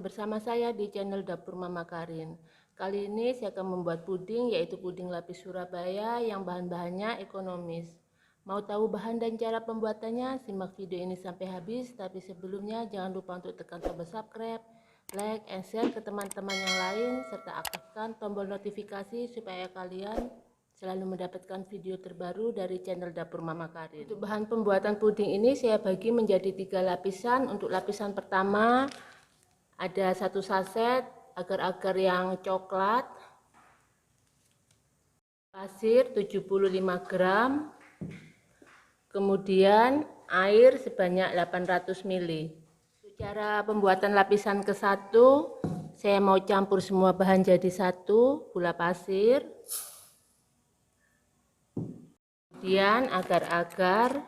bersama saya di channel Dapur Mama Karin. Kali ini saya akan membuat puding, yaitu puding lapis Surabaya yang bahan-bahannya ekonomis. Mau tahu bahan dan cara pembuatannya? Simak video ini sampai habis. Tapi sebelumnya jangan lupa untuk tekan tombol subscribe, like, and share ke teman-teman yang lain, serta aktifkan tombol notifikasi supaya kalian selalu mendapatkan video terbaru dari channel Dapur Mama Karin. Untuk bahan pembuatan puding ini saya bagi menjadi 3 lapisan. Untuk lapisan pertama ada 1 saset agar-agar yang coklat, pasir 75 gram, kemudian air sebanyak 800 ml. Untuk cara pembuatan lapisan ke-1, saya mau campur semua bahan jadi satu, gula pasir, kemudian agar-agar,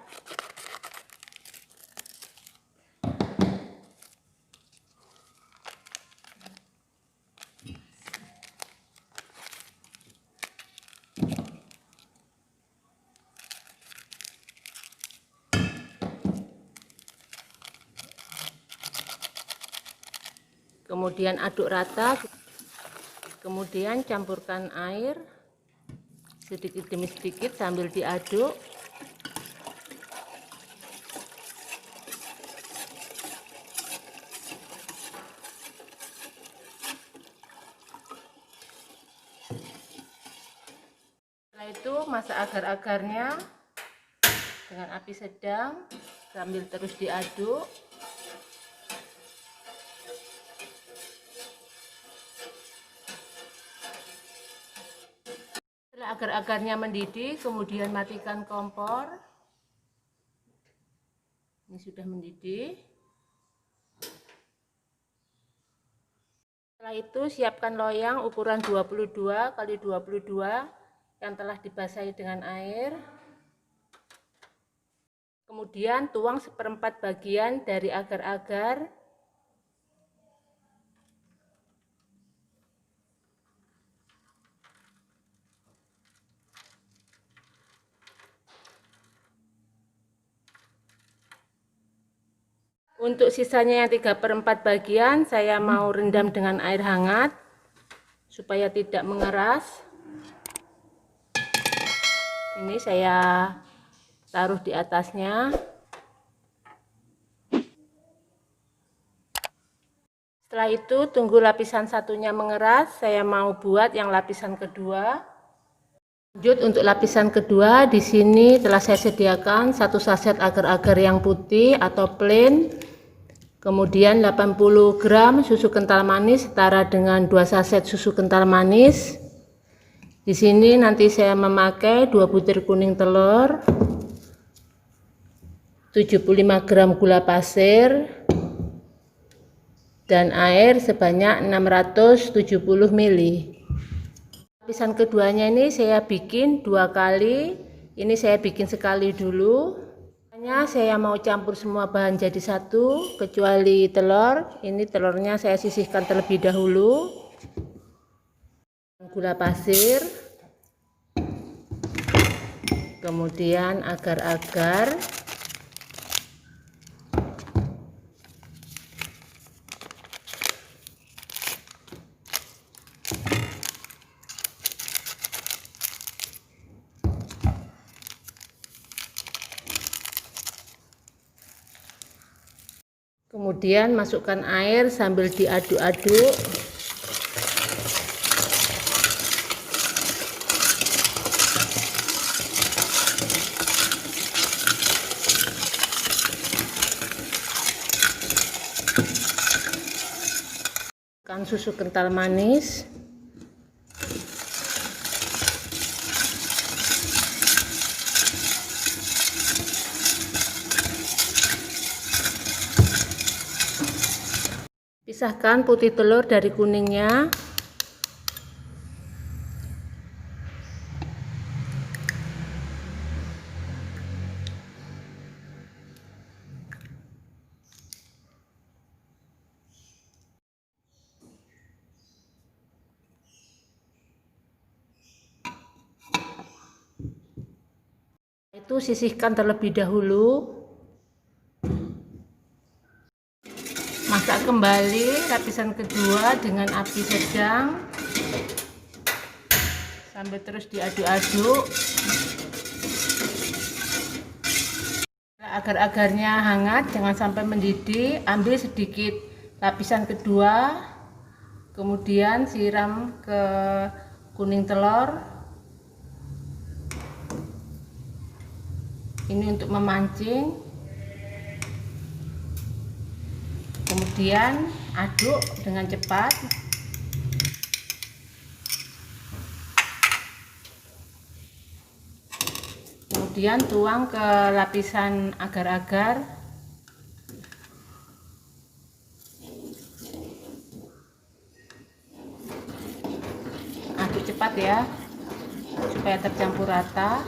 kemudian aduk rata, kemudian campurkan air sedikit demi sedikit sambil diaduk. Setelah itu masak agar-agarnya dengan api sedang sambil terus diaduk. Setelah agar-agarnya mendidih, kemudian matikan kompor. Ini sudah mendidih. Setelah itu siapkan loyang ukuran 22 x 22 yang telah dibasahi dengan air. Kemudian tuang 1/4 bagian dari agar-agar. Untuk sisanya yang 3/4 bagian saya mau rendam dengan air hangat supaya tidak mengeras. Ini saya taruh di atasnya. Setelah itu tunggu lapisan satunya mengeras, saya mau buat yang lapisan kedua. Lanjut untuk lapisan kedua, di sini telah saya sediakan 1 saset agar-agar yang putih atau plain. Kemudian 80 gram susu kental manis setara dengan 2 saset susu kental manis. Di sini nanti saya memakai 2 butir kuning telur, 75 gram gula pasir, dan air sebanyak 670 ml. Lapisan keduanya ini saya bikin 2 kali. Ini saya bikin sekali dulu. Saya mau campur semua bahan jadi satu kecuali telur. Ini telurnya saya sisihkan terlebih dahulu. Gula pasir, kemudian agar-agar, kemudian masukkan air sambil diaduk-aduk. Susu kental manis, pisahkan putih telur dari kuningnya. Itu sisihkan terlebih dahulu. Masak kembali lapisan kedua dengan api sedang sambil terus diaduk-aduk agar-agarnya hangat, jangan sampai mendidih. Ambil sedikit lapisan kedua, kemudian siram ke kuning telur. Ini untuk memancing. Kemudian aduk dengan cepat. Kemudian tuang ke lapisan agar-agar. Aduk cepat ya, supaya tercampur rata.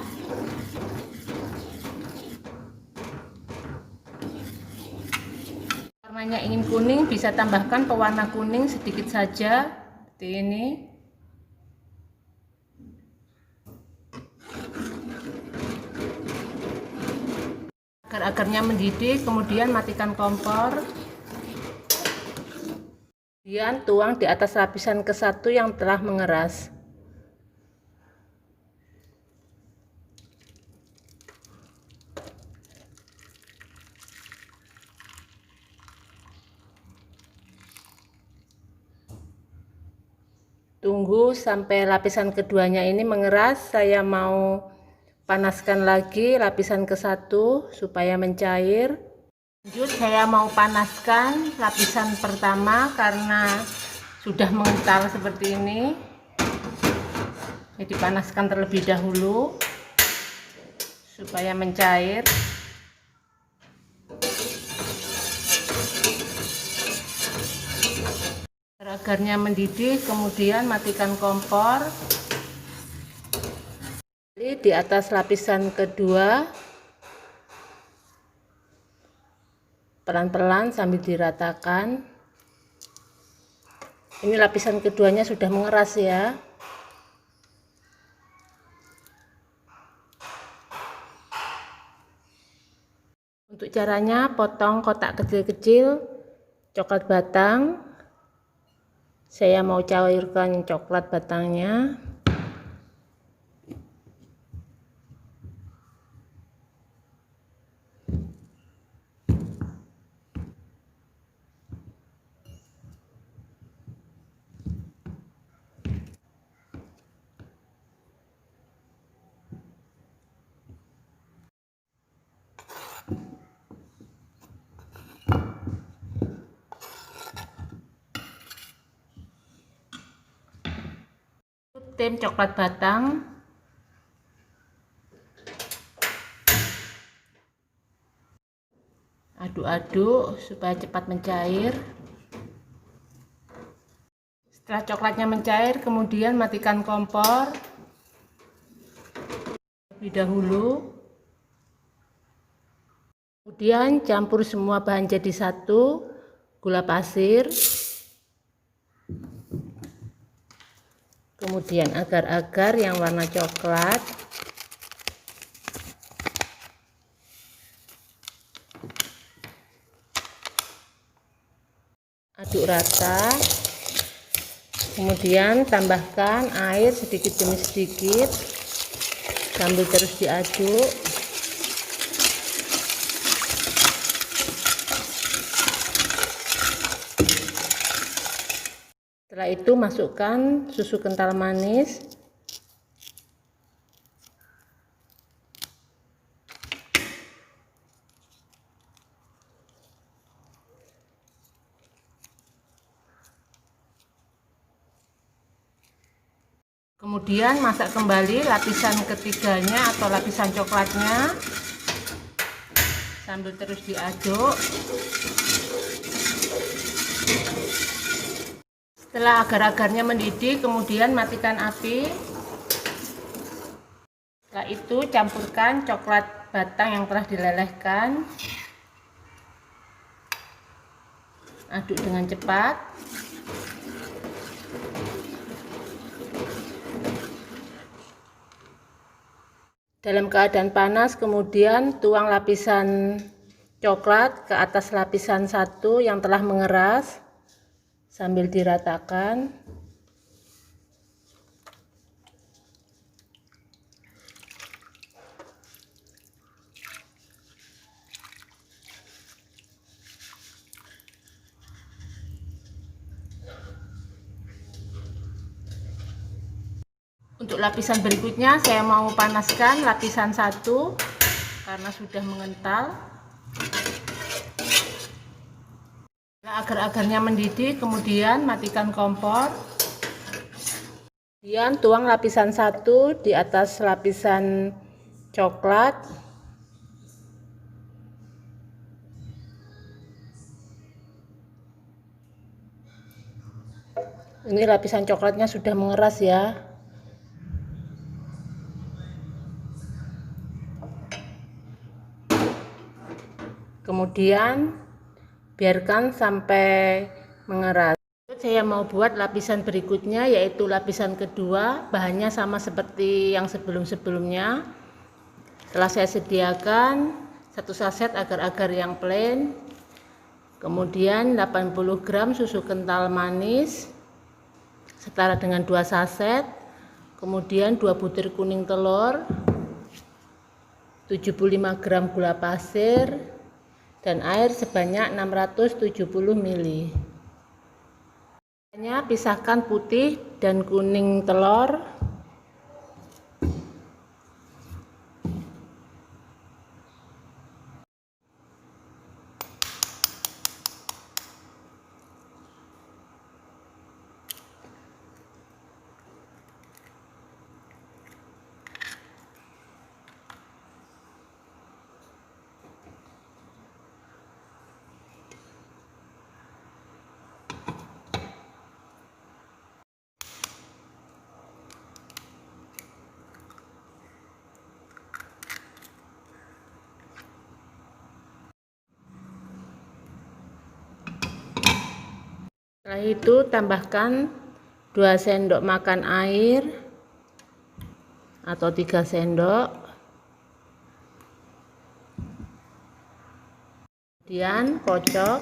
Warnanya ingin kuning, bisa tambahkan pewarna kuning sedikit saja, seperti ini. Agar-agarnya mendidih, kemudian matikan kompor. Kemudian tuang di atas lapisan ke-1 yang telah mengeras. Tunggu sampai lapisan keduanya ini mengeras. Saya mau panaskan lagi lapisan ke-1 supaya mencair. Lanjut, saya mau panaskan lapisan pertama karena sudah mengental seperti ini. Jadi panaskan terlebih dahulu supaya mencair. Agarnya mendidih, kemudian matikan kompor. Di atas lapisan kedua, pelan-pelan sambil diratakan. Ini lapisan keduanya sudah mengeras ya. Untuk caranya, potong kotak kecil-kecil coklat batang. Saya mau cairkan coklat batangnya. Tim coklat batang. Aduk-aduk supaya cepat mencair. Setelah coklatnya mencair, kemudian matikan kompor terlebih dahulu. Kemudian campur semua bahan jadi satu. Gula pasir, kemudian agar-agar yang warna coklat, aduk rata, kemudian tambahkan air sedikit demi sedikit sambil terus diaduk. Setelah itu masukkan susu kental manis. Kemudian masak kembali lapisan ketiganya atau lapisan coklatnya sambil terus diaduk. Setelah agar-agarnya mendidih, kemudian matikan api. Setelah itu campurkan coklat batang yang telah dilelehkan. Aduk dengan cepat. Dalam keadaan panas, kemudian tuang lapisan coklat ke atas lapisan 1 yang telah mengeras sambil diratakan. Untuk lapisan berikutnya saya mau panaskan lapisan 1 karena sudah mengental. Agar-agarnya mendidih, kemudian matikan kompor. Kemudian tuang lapisan 1 di atas lapisan coklat. Ini lapisan coklatnya sudah mengeras ya. Kemudian biarkan sampai mengeras. Saya mau buat lapisan berikutnya, yaitu lapisan kedua. Bahannya sama seperti yang sebelum-sebelumnya. Setelah saya sediakan 1 saset agar-agar yang plain, kemudian 80 gram susu kental manis setara dengan 2 saset, kemudian 2 butir kuning telur, 75 gram gula pasir, dan air sebanyak 670 ml. Pisahkan putih dan kuning telur. Setelah itu tambahkan 2 sendok makan air atau 3 sendok. Kemudian kocok.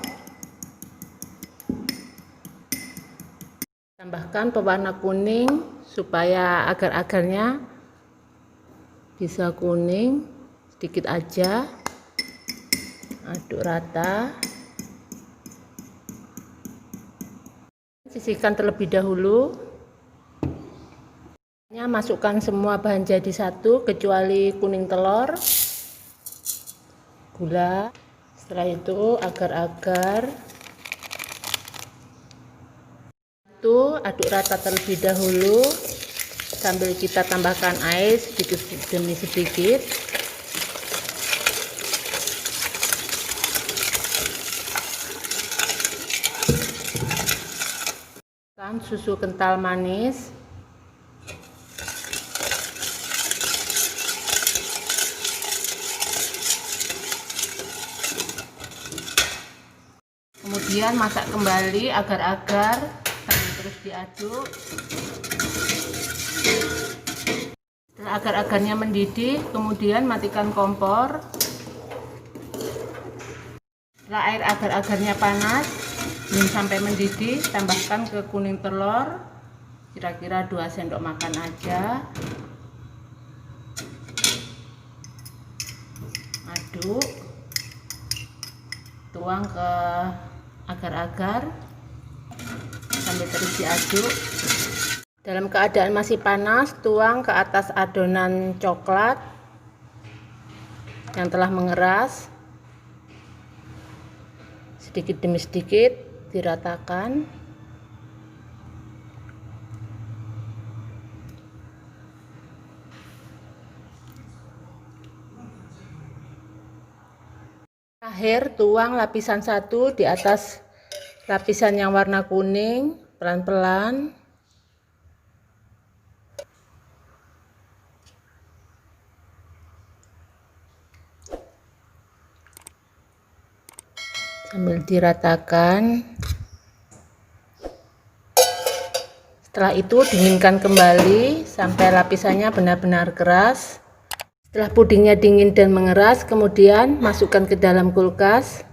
Tambahkan pewarna kuning supaya agar-agarnya bisa kuning sedikit aja. Aduk rata. Sisihkan terlebih dahulu. Masukkan semua bahan jadi satu kecuali kuning telur, gula. Setelah itu agar-agar itu aduk rata terlebih dahulu sambil kita tambahkan air sedikit demi sedikit. Susu kental manis, kemudian masak kembali agar-agar terus diaduk. Setelah agar-agarnya mendidih, kemudian matikan kompor. Setelah air agar-agarnya panas belum sampai mendidih, tambahkan ke kuning telur kira-kira 2 sendok makan aja. Aduk, tuang ke agar-agar sambil terus diaduk. Dalam keadaan masih panas, tuang ke atas adonan coklat yang telah mengeras. Sedikit demi sedikit diratakan. Terakhir, tuang lapisan 1 di atas lapisan yang warna kuning, pelan-pelan. Sambil diratakan. Setelah itu dinginkan kembali sampai lapisannya benar-benar keras. Setelah pudingnya dingin dan mengeras, kemudian masukkan ke dalam kulkas.